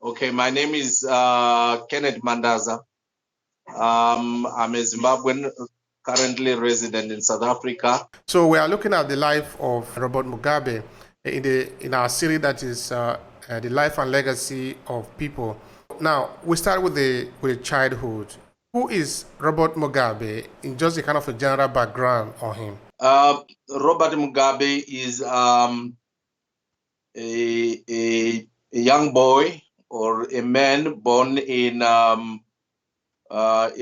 Okay, my name is Kenneth Mandaza. I'm a Zimbabwean currently resident in South Africa. So we are looking at the life of Robert Mugabe in our series that is the life and legacy of people. Now we start with the childhood. Who is Robert Mugabe in just a kind of a general background on him? Robert Mugabe is a young boy or a man born in a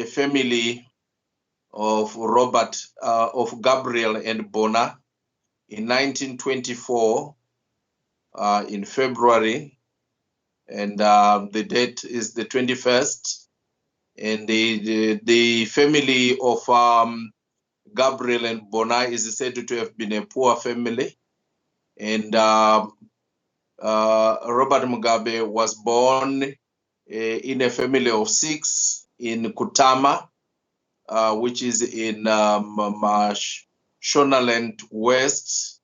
family of Gabriel and Bona in 1924 in February, and the date is the 21st. And the family of Gabriel and Bona is said to have been a poor family, and Robert Mugabe was born in a family of 6 in Kutama, which is in Shonaland West,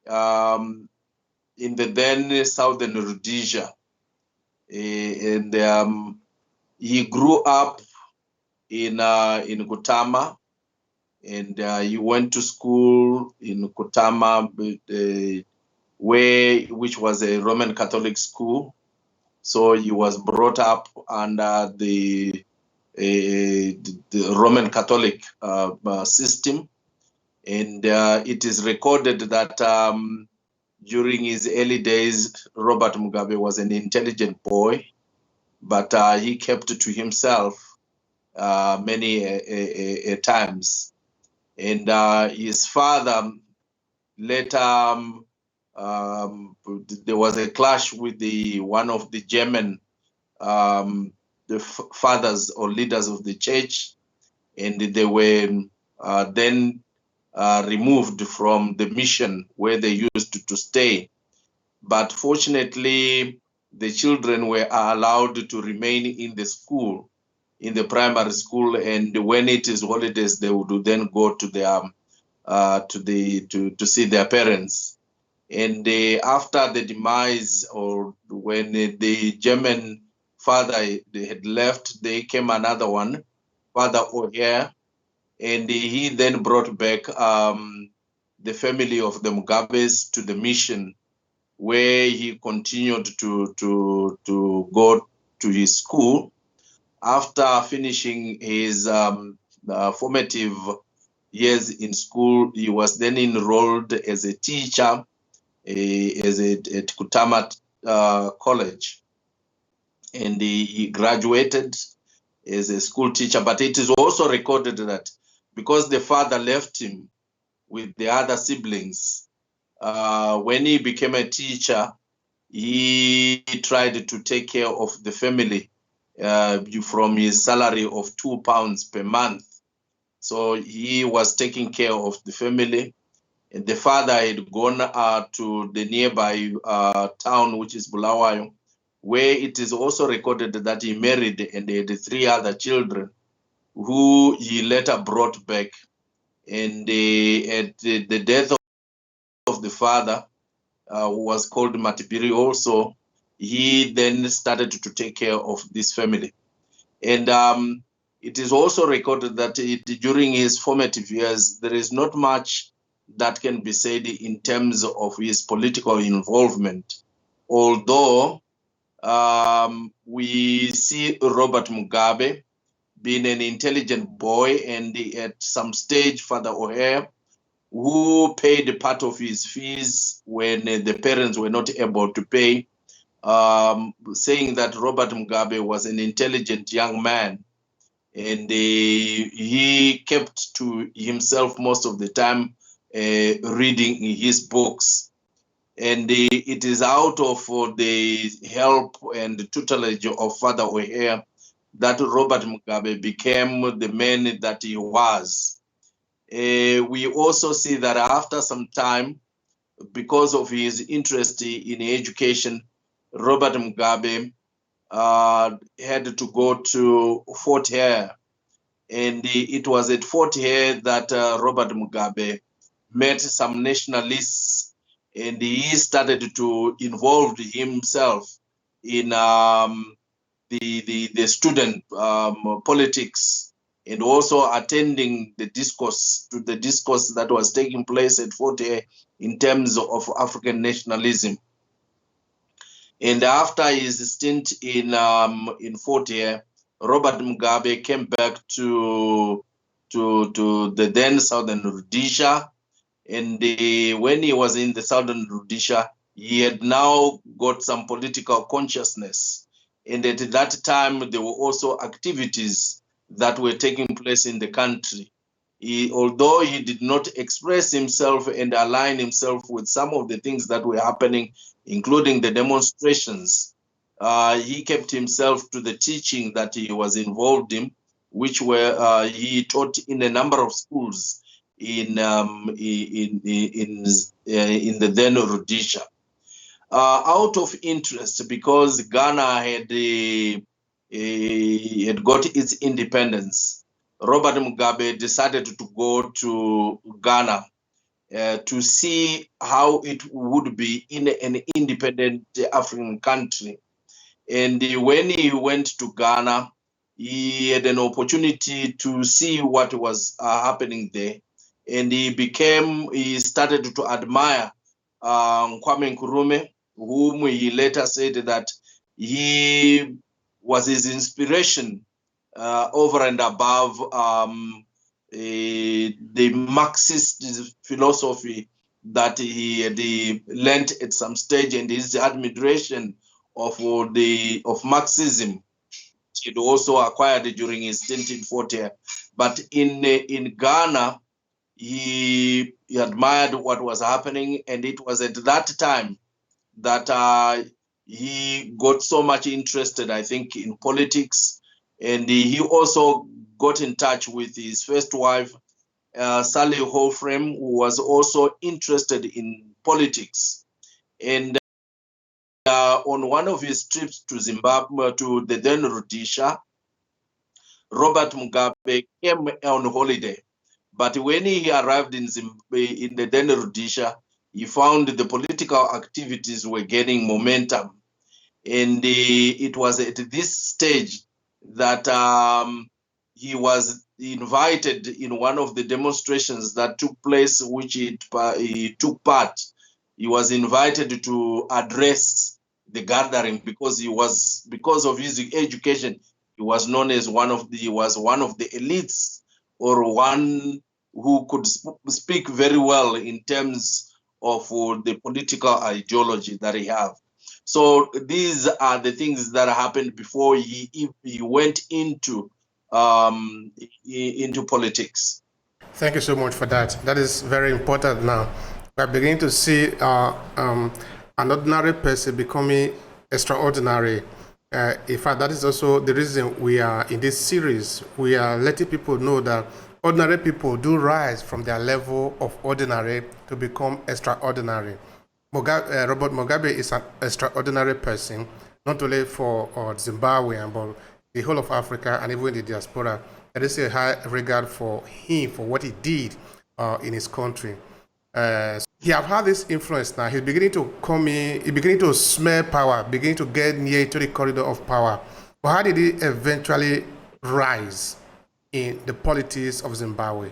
in the then southern Rhodesia. And he grew up in Kutama, and he went to school in Kutama, which was a Roman Catholic school. So he was brought up under the Roman Catholic system, and it is recorded that during his early days, Robert Mugabe was an intelligent boy, but he kept to himself many times. And his father later, there was a clash with one of the German the fathers or leaders of the church, and they were then removed from the mission where they used to stay. But fortunately, the children were allowed to remain in the school, in the primary school, and when it is holidays, they would then go to their to see their parents. And after the demise, or when the German father had left, there came another one, Father Obehi, and he then brought back the family of the Mugabes to the mission, where he continued to go to his school. After finishing his formative years in school, he was then enrolled as a teacher at Kutama College, and he graduated as a school teacher. But it is also recorded that because the father left him with the other siblings, when he became a teacher, he tried to take care of the family from his salary of £2 per month. So he was taking care of the family. And the father had gone to the nearby town, which is Bulawayo, where it is also recorded that he married and he had 3 other children who he later brought back. And at the death of the father, who was called Matibiri also, he then started to take care of this family. And it is also recorded that during his formative years, there is not much that can be said in terms of his political involvement. Although we see Robert Mugabe being an intelligent boy, and at some stage, Father Obehi, who paid part of his fees when the parents were not able to pay, saying that Robert Mugabe was an intelligent young man, and he kept to himself most of the time, reading his books. And it is out of the help and tutelage of Father Obehi that Robert Mugabe became the man that he was. We also see that after some time, because of his interest in education, Robert Mugabe had to go to Fort Hare. And it was at Fort Hare that Robert Mugabe met some nationalists, and he started to involve himself in the student politics, and also attending the discourse that was taking place at Fort Hare in terms of African nationalism. And after his stint in Fort Hare, Robert Mugabe came back to the then Southern Rhodesia, and when he was in the Southern Rhodesia, he had now got some political consciousness. And at that time, there were also activities that were taking place in the country. Although he did not express himself and align himself with some of the things that were happening, including the demonstrations, he kept himself to the teaching that he was involved in, which were he taught in a number of schools in the then Rhodesia. Out of interest, because Ghana had got its independence, Robert Mugabe decided to go to Ghana to see how it would be in an independent African country. And when he went to Ghana, he had an opportunity to see what was happening there. And he started to admire Kwame Nkrumah, whom he later said that he was his inspiration over and above the Marxist philosophy that he had learned at some stage, and his admiration of Marxism he had also acquired during his stint in Fort Hare. But in Ghana, he admired what was happening, and it was at that time that he got so much interested, I think, in politics. And he also got in touch with his first wife, Sally Holframe, who was also interested in politics. And on one of his trips to Zimbabwe, to the then Rhodesia, Robert Mugabe came on holiday. But when he arrived in the then Rhodesia, he found the political activities were gaining momentum. And it was at this stage that he was invited in one of the demonstrations that took place, which he took part. He was invited to address the gathering because of his education, he was known as one of the elites, or one who could speak very well in terms of the political ideology that he have. So these are the things that happened before he went into politics. Thank you so much for that. That is very important now. We're beginning to see an ordinary person becoming extraordinary. In fact, that is also the reason we are in this series. We are letting people know that ordinary people do rise from their level of ordinary to become extraordinary. Robert Mugabe is an extraordinary person, not only for Zimbabwe, but the whole of Africa and even the diaspora. There is a high regard for him, for what he did in his country. He have had this influence now. He's beginning to come in, he's beginning to smell power, beginning to get near to the corridor of power. But how did he eventually rise in the politics of Zimbabwe?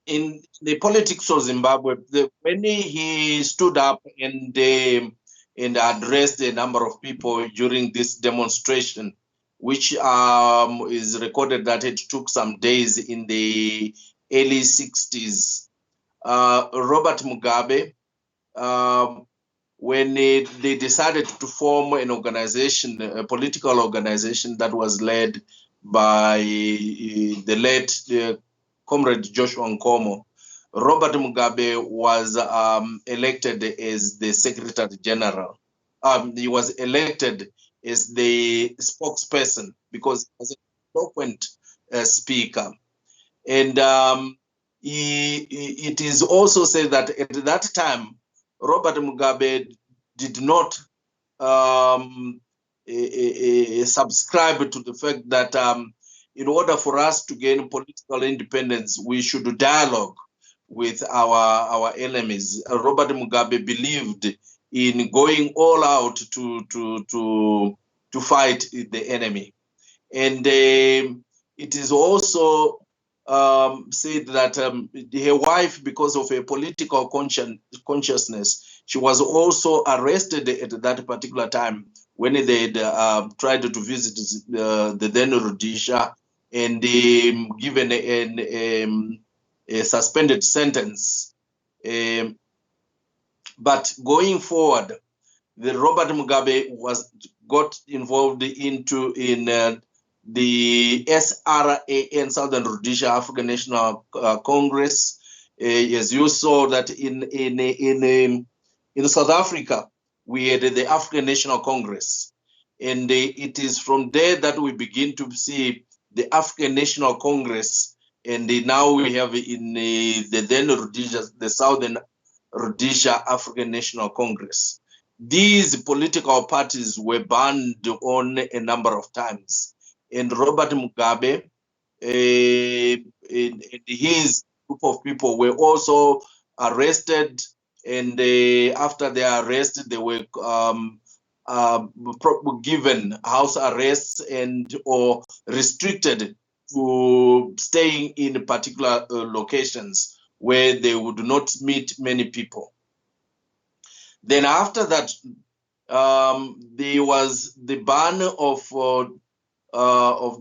In the politics of Zimbabwe, when he stood up and addressed a number of people during this demonstration, which is recorded that it took some days in the early 60s, Robert Mugabe, when they decided to form an organization, a political organization that was led by the late Comrade Joshua Nkomo, Robert Mugabe was elected as the Secretary General. He was elected as the spokesperson because he was an eloquent speaker. And it is also said that at that time, Robert Mugabe did not subscribe to the fact that in order for us to gain political independence, we should dialogue with our enemies. Robert Mugabe believed in going all out to fight the enemy. And it is also said that her wife, because of her political consciousness, she was also arrested at that particular time when they had tried to visit the then Rhodesia, and given a suspended sentence. But going forward, the Robert Mugabe got involved in the SRAN, Southern Rhodesia African National Congress. As you saw that in South Africa, we had the African National Congress, and it is from there that we begin to see the African National Congress, and now we have in the then Rhodesia, the Southern Rhodesia African National Congress. These political parties were banned on a number of times, and Robert Mugabe and his group of people were also arrested, and after their arrest, they were given house arrests and or restricted to staying in particular locations where they would not meet many people. Then after that, there was the ban of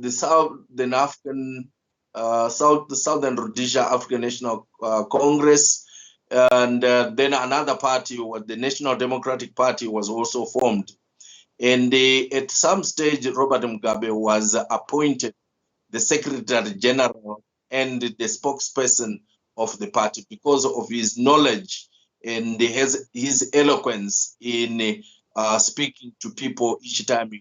the Southern African, the Southern Rhodesia African National Congress, and then another party, the National Democratic Party, was also formed. And at some stage, Robert Mugabe was appointed the Secretary General and the spokesperson of the party because of his knowledge and his eloquence in speaking to people each time he